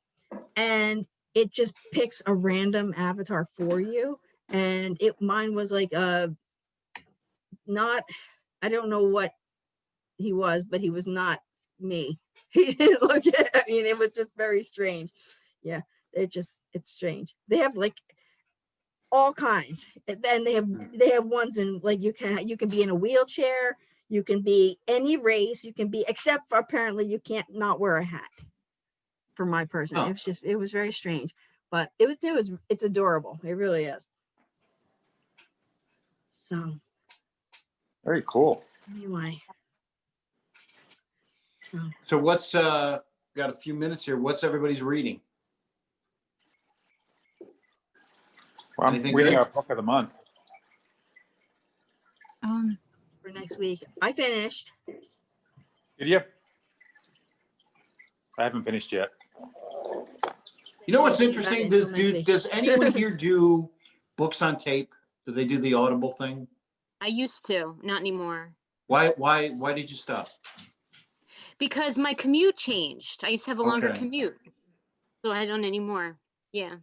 and it just picks a random avatar for you. And mine was like not, I don't know what he was, but he was not me. He didn't look, I mean, it was just very strange. Yeah, it's strange. They have like all kinds. And then they have ones in like you can be in a wheelchair, you can be any race, you can be, except for apparently you can't not wear a hat for my person. Oh. It was very strange, but it's adorable. It really is. So Very cool. anyway, So what's got a few minutes here. What's everybody's reading? Well, I'm Anything reading good? our book of the month. for next week, I finished. Did you? I haven't finished yet. You know what's Not interesting? until next week. Does anyone here do books on tape? Do they do the Audible thing? I used to, not anymore. Why did you stop? Because my commute changed. I used to have a longer Okay. commute. So I don't anymore. Yeah.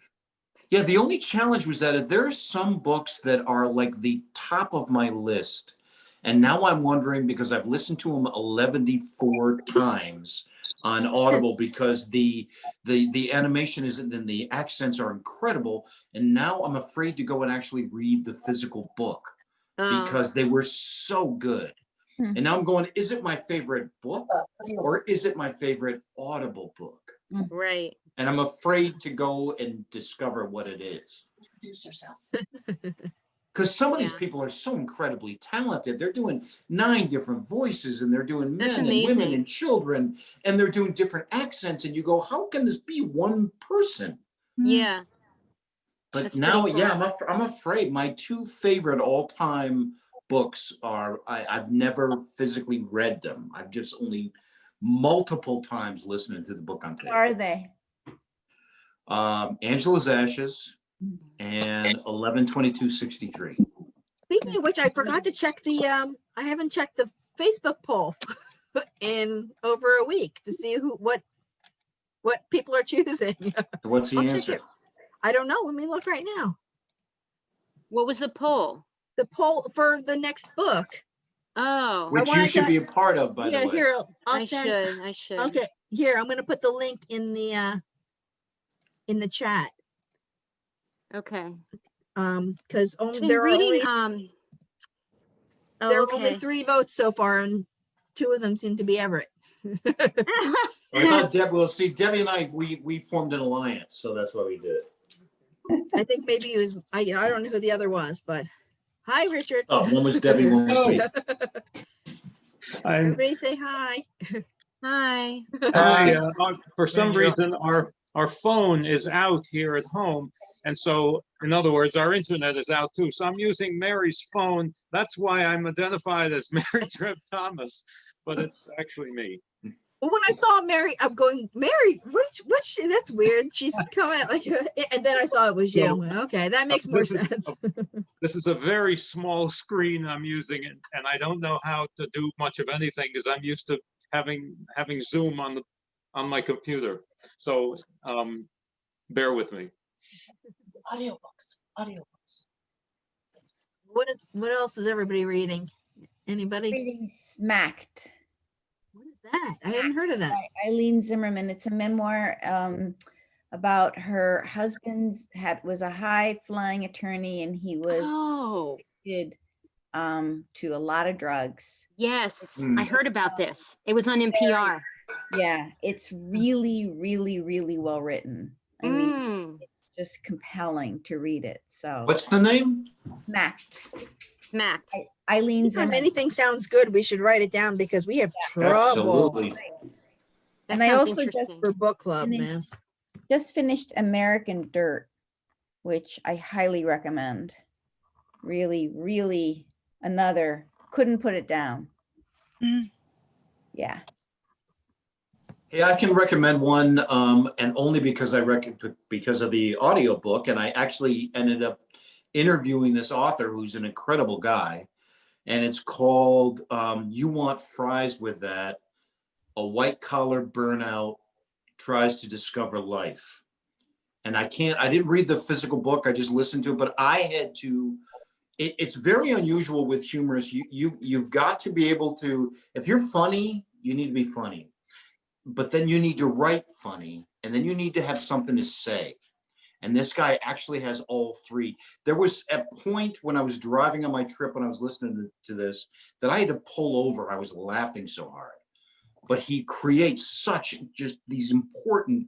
Yeah, the only challenge was that there's some books that are like the top of my list. And now I'm wondering, because I've listened to them 114 times on Audible, because the animation isn't, and the accents are incredible. And now I'm afraid to go and actually read the physical book because they were so good. And now I'm going, is it my favorite book or is it my favorite Audible book? Right. And I'm afraid to go and discover what it is. Because some of these people are so incredibly talented. They're doing 9 different voices, and they're doing That's men and women amazing. and children, and they're doing different accents. And you go, how can this be one person? Yeah. But That's now, pretty cool. yeah, I'm afraid my 2 favorite all-time books are, I've never physically read them. I've just only multiple times listening to the book on tape. What are they? Angela's Ashes and 11/22/63. Speaking of which, I forgot to check I haven't checked the Facebook poll in over a week to see what people are choosing. What's the I'll check answer? it. I don't know. Let me look right now. What was the poll? The poll for the next book. Oh, Which you should be a part of, by the Yeah, way. here I'll I send. should. Okay, here I'm gonna put the link in the chat. Okay. Because Been there are reading, only oh, there are okay. only 3 votes so far, and 2 of them seem to be Everett. I thought Debbie and I, we formed an alliance, so that's why we did it. I think maybe he was. I don't know who the other was, but hi, Richard. Oh, one was Debbie, one was me. Everybody say hi. Hi. For some reason, our phone is out here at home. And so, in other words, our internet is out too. So I'm using Mary's phone. That's why I'm identified as Mary Trev Thomas, but it's actually me. Well, when I saw Mary, I'm going, Mary, what's that's weird. She's coming out like, and then I saw it was you. I'm like, okay, that makes more sense. This is a very small screen I'm using, and I don't know how to do much of anything because I'm used to having Zoom on my computer. So bear with me. Audiobooks. What else is everybody reading? Anybody? Reading Smacked What is that? I haven't heard of that. by Eileen Zimmerman. It's a memoir about her husband's was a high flying attorney, and he was Oh, addicted to a lot of drugs. yes, I heard about this. It was on NPR. Yeah, it's really, really, really well written. I mean, Mm, it's just compelling to read it. So What's the name? Smacked. smacked. Eileen Anytime Zimmerman. anything sounds good, we should write it down because we have trouble Absolutely. That And I sounds also just interesting. for book club, Finished- man. Just finished American Dirt, which I highly recommend. Really, really couldn't put it down. Mm. Yeah. Hey, I can recommend one, and only because because of the audiobook, and I actually ended up interviewing this author who's an incredible guy, and it's called You Want Fries with That? A White Collar Burnout Tries to Discover Life. And I didn't read the physical book, I just listened to it, but I had to, it's very unusual with humorists. You've got to be able to, if you're funny, you need to be funny. But then you need to write funny, and then you need to have something to say. And this guy actually has all three. There was a point when I was driving on my trip when I was listening to this that I had to pull over. I was laughing so hard. But he creates such just these important,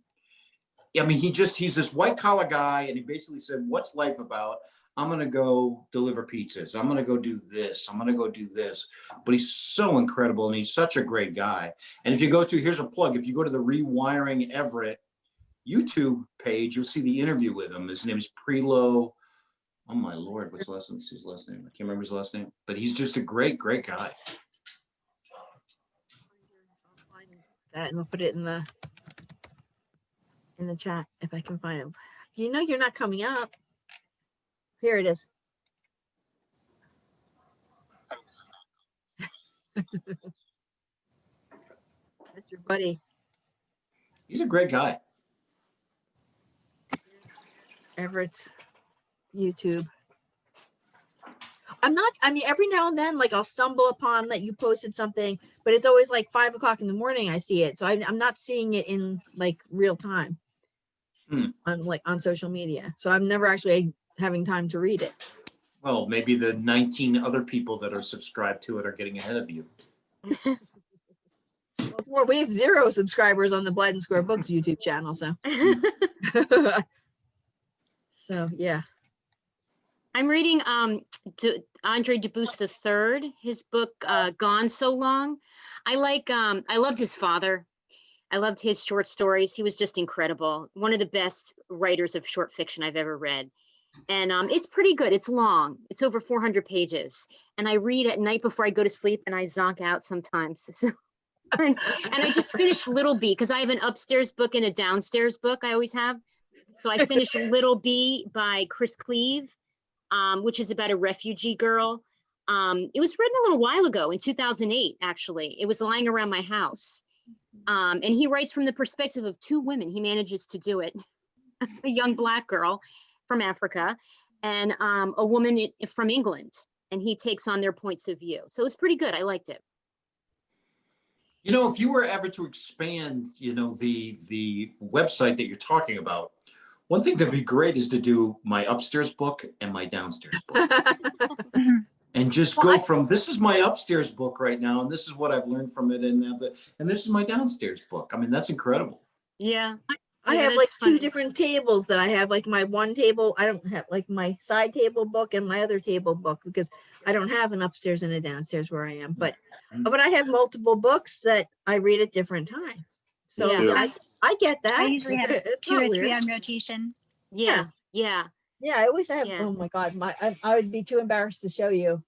I mean, he's this white collar guy, and he basically said, what's life about? I'm going to go deliver pizzas. I'm going to go do this. I'm going to go do this. But he's so incredible, and he's such a great guy. And if you go to, here's a plug, if you go to the Rewiring Everett YouTube page, you'll see the interview with him. His name is Prelo. Oh my Lord, what's his last name? I can't remember his last name, but he's just a great, great guy. That and we'll put it in the chat if I can find it. You know you're not coming up. Here it is. That's your buddy. He's a great guy. Everett's YouTube. I mean, every now and then, like I'll stumble upon that you posted something, but it's always like 5 o'clock in the morning I see it. So I'm not seeing it in like real time on social media. So I'm never actually having time to read it. Well, maybe the 19 other people that are subscribed to it are getting ahead of you. Well, we have 0 subscribers on the Blydyn Square Books YouTube channel. So, so yeah. I'm reading Andre Dubus III, his book Gone So Long. I loved his father. I loved his short stories. He was just incredible. One of the best writers of short fiction I've ever read. And it's pretty good. It's long. It's over 400 pages. And I read at night before I go to sleep, and I zonk out sometimes. So, and I just finished Little Bee because I have an upstairs book and a downstairs book I always have. So I finished Little Bee by Chris Cleave. Which is about a refugee girl. It was written a little while ago in 2008, actually. It was lying around my house. And he writes from the perspective of 2 women. He manages to do it. A young Black girl from Africa and a woman from England. And he takes on their points of view. So it was pretty good. I liked it. You know, if you were ever to expand, you know, the website that you're talking about, one thing that'd be great is to do my upstairs book and my downstairs book. And just go from, this is my upstairs book right now, and this is what I've learned from it, and this is my downstairs book. I mean, that's incredible. Yeah. I Yeah, have like that's 2 funny. different tables that I have, like my one table. I don't have like my side table book and my other table book because I don't have an upstairs and a downstairs where I am. But I have multiple books that I read at different times. So Yeah. I get that. I usually have It's 2 not or 3 weird. on rotation. Yeah. Yeah. Yeah, I always have. Yeah. Oh my God, I would be too embarrassed to show you.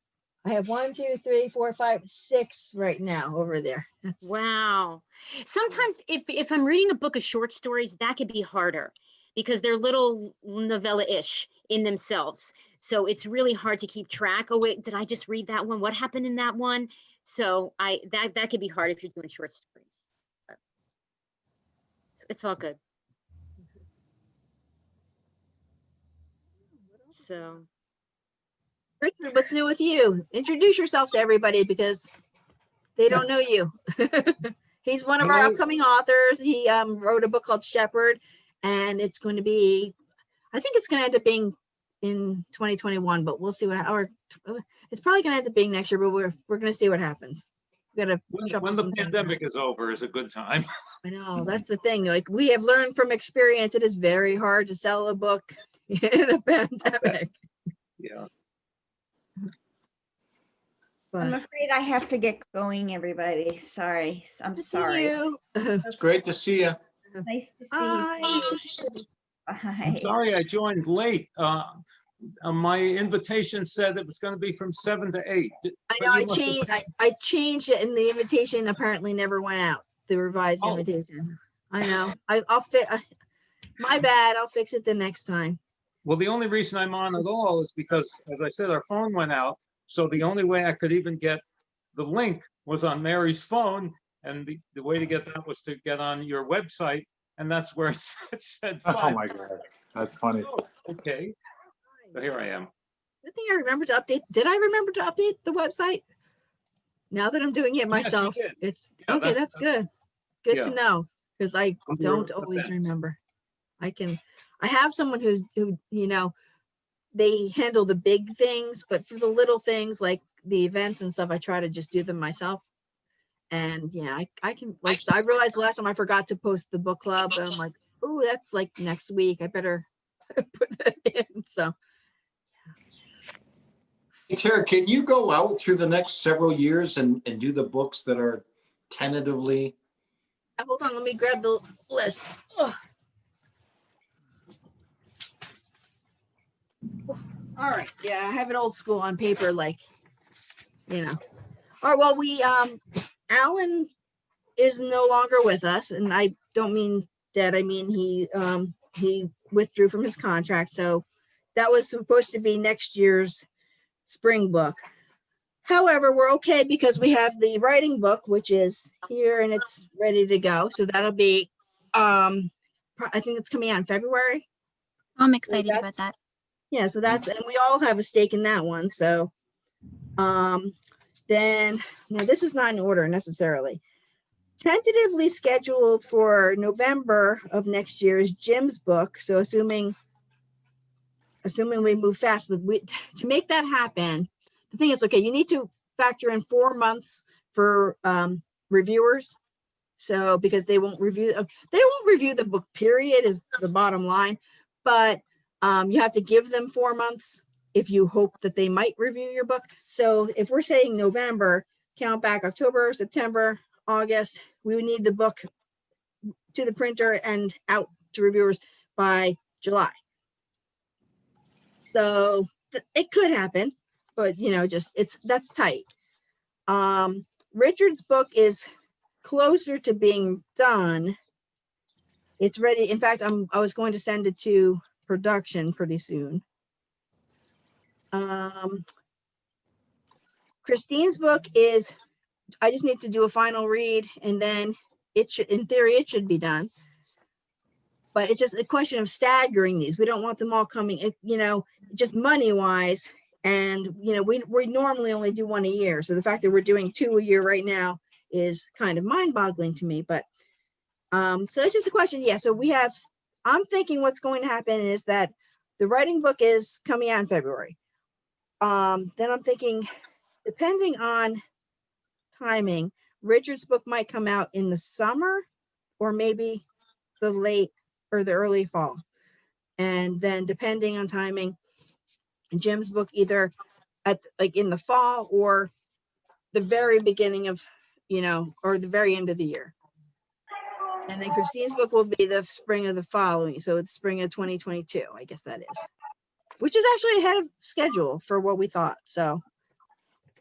I have 1, 2, 3, 4, 5, 6 right now over there. That's Wow. Sometimes if I'm reading a book of short stories, that could be harder because they're little novella-ish in themselves. So it's really hard to keep track. Oh, wait, did I just read that one? What happened in that one? So that could be hard if you're doing short stories. But it's all good. So Richard, what's new with you? Introduce yourself to everybody because they don't know you. He's one of our Hello. upcoming authors. He wrote a book called Shepherd, and it's going to be, I think it's going to end up being in 2021, but we'll see what, or it's probably going to end up being next year, but we're going to see what happens. We got to When the pandemic is over is a good time. I know, that's the thing. Like, we have learned from experience, it is very hard to sell a book in a pandemic. Yeah. I'm But afraid I have to get going, everybody. Sorry. I'm to see sorry. you. It's great to see you. Nice to see Bye. you. I'm Bye. sorry I joined late. My invitation said it was going to be from 7 to 8. I But know, you I must have- changed, I changed it, and the invitation apparently never went out, the revised Oh. invitation. I know, I'll fit, my bad, I'll fix it the next time. Well, the only reason I'm on at all is because, as I said, our phone went out. So the only way I could even get the link was on Mary's phone. And the way to get that was to get on your website. And that's where it said. Oh 5. my God, that's funny. Oh, okay. So here I am. Good thing I remembered to update, did I remember to update the website? Now that I'm doing it Yes, you myself, did. it's, Yeah, okay, that's good. Good to yeah. know, because I Under don't always events. remember. I have someone who, you know, they handle the big things, but for the little things like the events and stuff, I try to just do them myself. And yeah, I can, like, I realized last time I forgot to post the book club, and I'm like, oh, that's like next week. I better put that in. So Hey, Tara, can you go out through the next several years and do the books that are tentatively? hold on, let me grab the list. Ugh. All right, yeah, I have it old school on paper, like, you know. All right, well, we Alan is no longer with us, and I don't mean dead. I mean he withdrew from his contract, so that was supposed to be next year's spring book. However, we're okay because we have the writing book, which is here and it's ready to go. So that'll be I think it's coming out in February. I'm excited about that's- that. Yeah, so that's, and we all have a stake in that one. So then, now this is not in order necessarily. Tentatively scheduled for November of next year is Jim's book. So assuming we move fast, but to make that happen, the thing is, okay, you need to factor in 4 months for reviewers. So because they won't review the book, period, is the bottom line. But you have to give them 4 months if you hope that they might review your book. So if we're saying November, count back October, September, August, we would need the book to the printer and out to reviewers by July. So it could happen, but you know, just that's tight. Richard's book is closer to being done. It's ready. In fact, I was going to send it to production pretty soon. Christine's book is, I just need to do a final read, and then it should, in theory, it should be done. But it's just a question of staggering these. We don't want them all coming, you know, just money wise. And, you know, we normally only do 1 a year. So the fact that we're doing 2 a year right now is kind of mind boggling to me. But so it's just a question. Yeah. So I'm thinking what's going to happen is that the writing book is coming out in February. Then I'm thinking, depending on timing, Richard's book might come out in the summer or maybe the late or the early fall. And then depending on timing, Jim's book either at like in the fall or the very beginning of, you know, or the very end of the year. And then Christine's book will be the spring of the following. So it's spring of 2022, I guess that is, which is actually ahead of schedule for what we thought. So,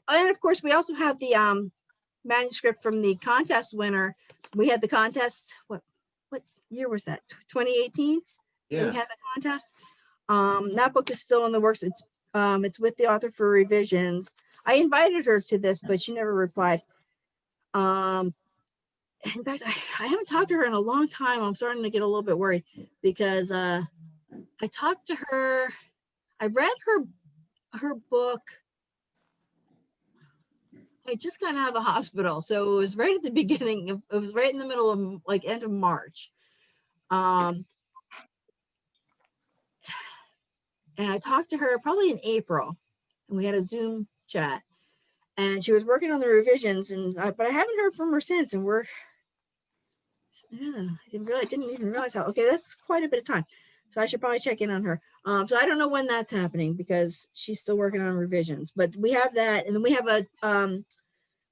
and of course we also have the manuscript from the contest winner. We had the contest, what year was that? 2018? We Yeah. had the contest. That book is still in the works. It's with the author for revisions. I invited her to this, but she never replied. In fact, I haven't talked to her in a long time. I'm starting to get a little bit worried because I talked to her. I read her book. I just got out of the hospital, so it was right at the beginning of, it was right in the middle of like end of March. And I talked to her probably in April, and we had a Zoom chat, and she was working on the revisions, and but I haven't heard from her since, and we're, yeah, I didn't even realize how, okay, that's quite a bit of time. So I should probably check in on her. So I don't know when that's happening because she's still working on revisions, but we have that. And then we have a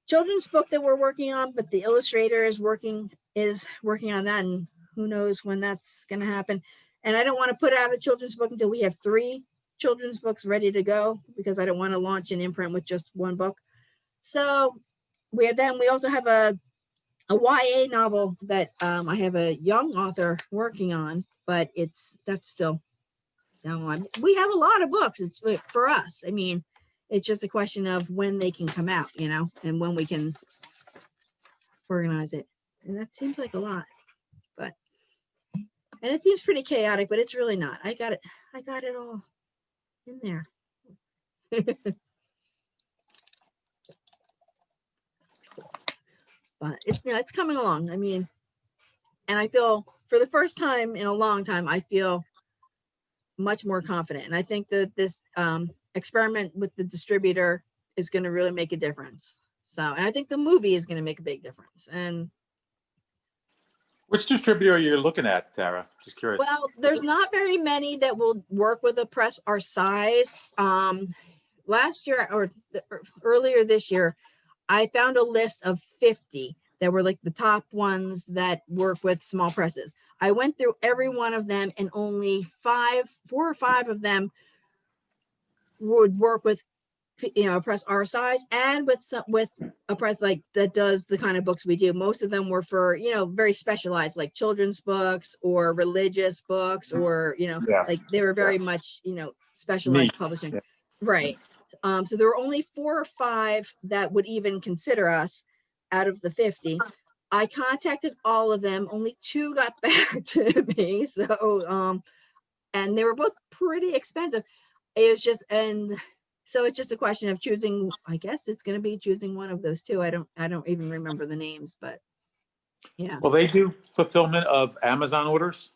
children's book that we're working on, but the illustrator is working on that, and who knows when that's going to happen. And I don't want to put out a children's book until we have 3 children's books ready to go, because I don't want to launch an imprint with just one book. So we have that. And we also have a YA novel that I have a young author working on, but that's still down the line. We have a lot of books. It's for us. I mean, it's just a question of when they can come out, you know, and when we can organize it. And that seems like a lot, but, and it seems pretty chaotic, but it's really not. I got it all in there. But it's, you know, it's coming along. I mean, and I feel for the first time in a long time, I feel much more confident. And I think that this experiment with the distributor is going to really make a difference. So, and I think the movie is going to make a big difference. And Which distributor are you looking at, Tara? Just curious. well, there's not very many that will work with a press our size. Last year or earlier this year, I found a list of 50 that were like the top ones that work with small presses. I went through every one of them, and only 4 or 5 of them would work with, you know, a press our size, and with a press like that does the kind of books we do. Most of them were for, you know, very specialized, like children's books or religious books, or, you know, like they were very much, you know, specialized publishing. Yeah. Right. So there were only 4 or 5 that would even consider us out of the 50. I contacted all of them. Only 2 got back to me. So, and they were both pretty expensive. It was just, and so it's just a question of choosing. I guess it's going to be choosing one of those 2. I don't even remember the names, but yeah. Well, they do fulfillment of Amazon orders.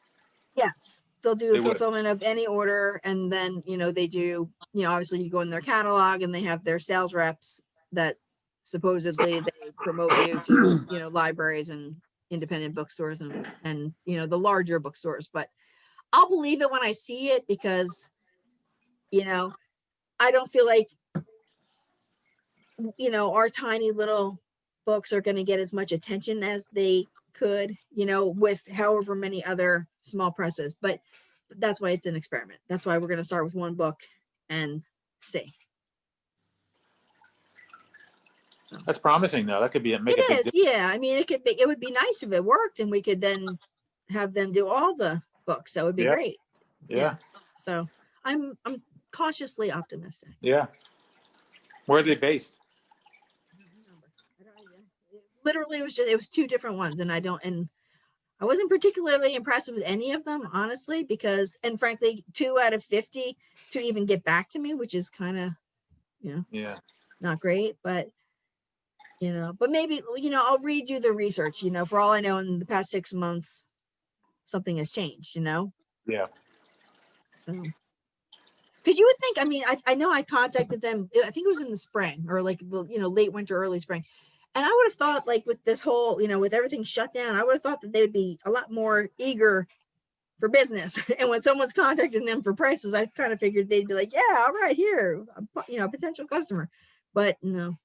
Yes, they'll do fulfillment of any order, and then, you know, they do, you know, obviously you go in their catalog, and they have their sales reps that supposedly they promote you to, you know, libraries and independent bookstores and you know, the larger bookstores. But I'll believe it when I see it, because, you know, I don't feel like, you know, our tiny little books are going to get as much attention as they could, you know, with however many other small presses. But that's why it's an experiment. That's why we're going to start with 1 book and see. So. That's promising, though. That could be make it a big is, yeah. I mean, it would be nice if it worked, and we could then have them do all the books. That would be great. Yeah. So I'm cautiously optimistic. Yeah. Where are they based? Literally, it was 2 different ones, and I wasn't particularly impressed with any of them, honestly, because, and frankly, 2 out of 50 to even get back to me, which is kind of, you know, not great, but, you know, but maybe, you know, I'll read you the research, you know, for all I know, in the past 6 months, something has changed, you know? Yeah. So, because you would think, I mean, I know I contacted them, I think it was in the spring, or like, you know, late winter, early spring. And I would have thought, like, with this whole, you know, with everything shut down, I would have thought that they would be a lot more eager for business. And when someone's contacting them for prices, I kind of figured they'd be like, yeah, all right, here, you know, a potential customer. But no.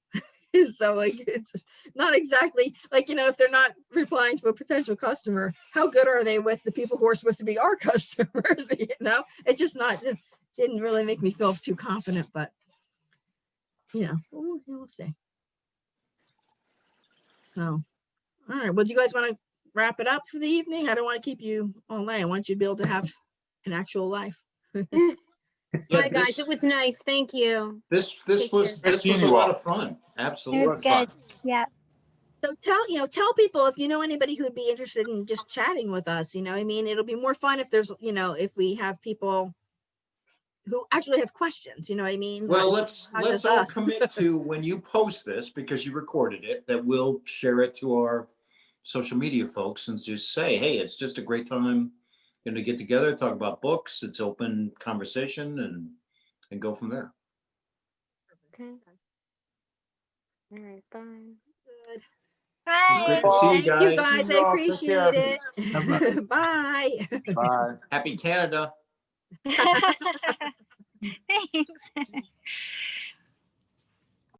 So, like, it's not exactly like, you know, if they're not replying to a potential customer, how good are they with the people who are supposed to be our customers? You know, it's just not, it didn't really make me feel too confident, but, you know, we'll see. So, all right. Well, do you guys want to wrap it up for the evening? I don't want to keep you all night. I want you to be able to have an actual life. Hi guys, it was nice. Thank you. This was a lot of fun. Absolutely. It was good. Yeah. So tell people if you know anybody who would be interested in just chatting with us. You know, I mean, it'll be more fun if there's, you know, if we have people who actually have questions, you know what I mean? Well, Like, let's not just all us. commit to when you post this, because you recorded it, that we'll share it to our social media folks and just say, hey, it's just a great time, you know, to get together, talk about books. It's open conversation and go from there. Okay. All right, bye. Good. It's great to Bye. see you Thank you guys. guys, I See y'all. Take appreciate care. it. Bye. Bye. Happy Canada. Thanks.